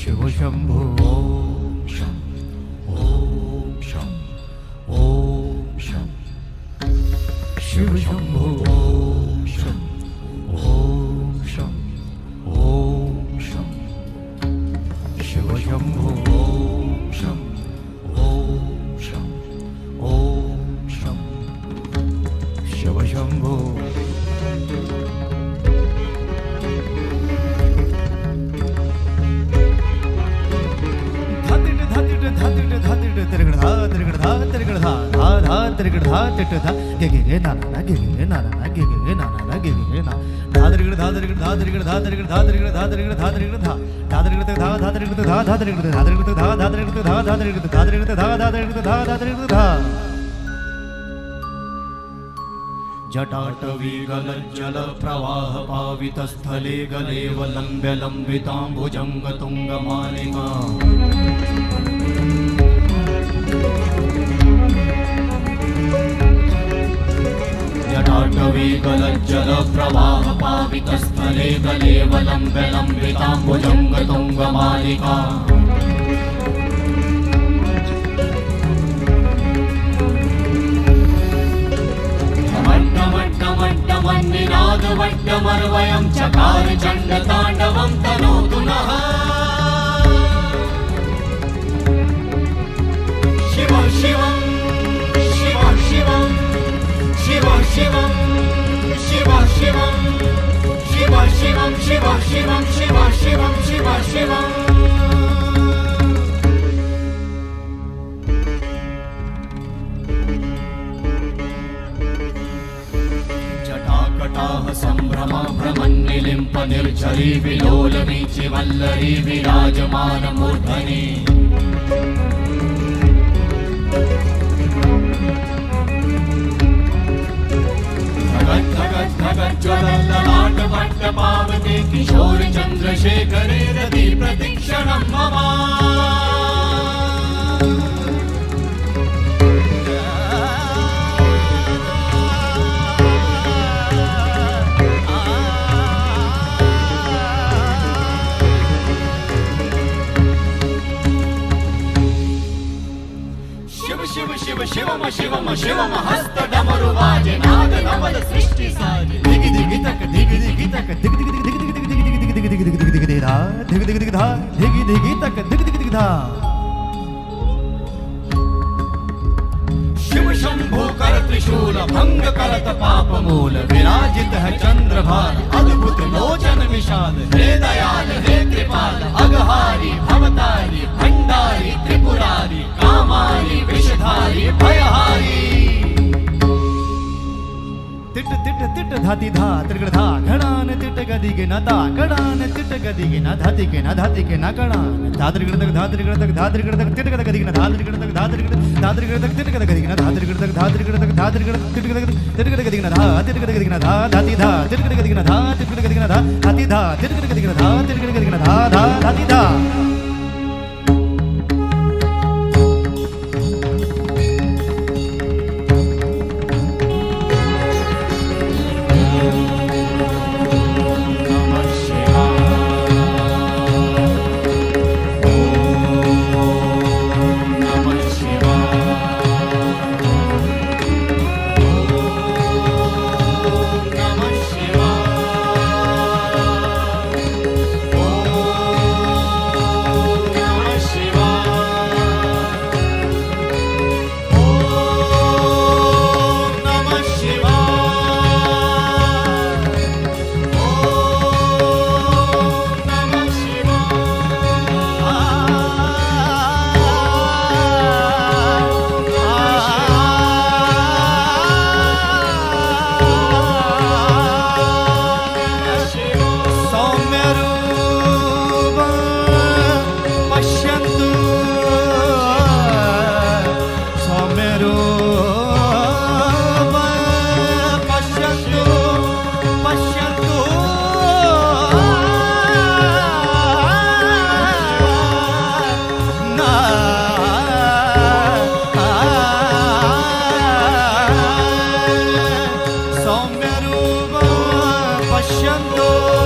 शिव शंभो ओम शं ओम शं ओम शं शिव शंभो ओम शं ओम शं ओम शं शिव शंभो ओम शं ओम शं ओम शं शिव शंभो जटाटवी गलज्जल प्रवाह पावितस्थले गलेव लम्ब्य लम्बिताम्बुजंग तुंगमालिका जटाटवी गलज्जल प्रवाह पावितस्थले गलेव लम्ब्य लम्बिताम्बुजंग तुंगमालिका वट्टमर्वयं चकार चण्डताण्डवं तनोतु नः शिव शिवं शिव शिवं शिव शिवं शिव शिवं शिव शिवं शिव शिवं शिव शिवं शिव शिवं संभ्रमा भ्रमन्निलिम्प निर्झरी विलोल वीचि वल्लरी विराजमान मूर्धनि धगत् धगत् धगत् ज्वलल्ललाट वट्ट पावते किशोर चन्द्रशेखरे रति प्रतीक्षणं मम शिव शिवम शिवम शिवम हस्त डमरु वाजे नाद नवल सृष्टि साजे दिगि दिगि तक दिगि दिगि तक दिगि दिगि दिगि दिगि दिगि दिगि दिगि दिगि दिगि दिगि धा दिगि दिगि दिगि धा दिगि दिगि तक दिगि दिगि दिगि धा शिव शंभो कर त्रिशूल भंग करत पाप मूल विराजित है चंद्रभार अद्भुत लोचन विशाल हे दयाल हे कृपाल अघहारी भवतारी भंडारी त्रिपुरारी कामारी विषधारी भयहारी तिट तिट तिट धाति धा त्रिगड़ धा घड़ान तिट गदि के न ता घड़ान तिट गदि के न धाति के न धाति के न घड़ान धात्रिगड़ तक धात्रिगड़ तक धात्रिगड़ तक तिट गदि के न धात्रिगड़ तक धात्रिगड़ धात्रिगड़ तक तिट गदि के न धात्रिगड़ तक धात्रिगड़ तक धात्रिगड़ तिट गदि के न धा तिट गदि के न धा धाति धा तिट गदि के न धा तिट गदि के न धा धाति धा तिट गदि के न धा तिट गदि के न धा धा धाति धा Pashyanto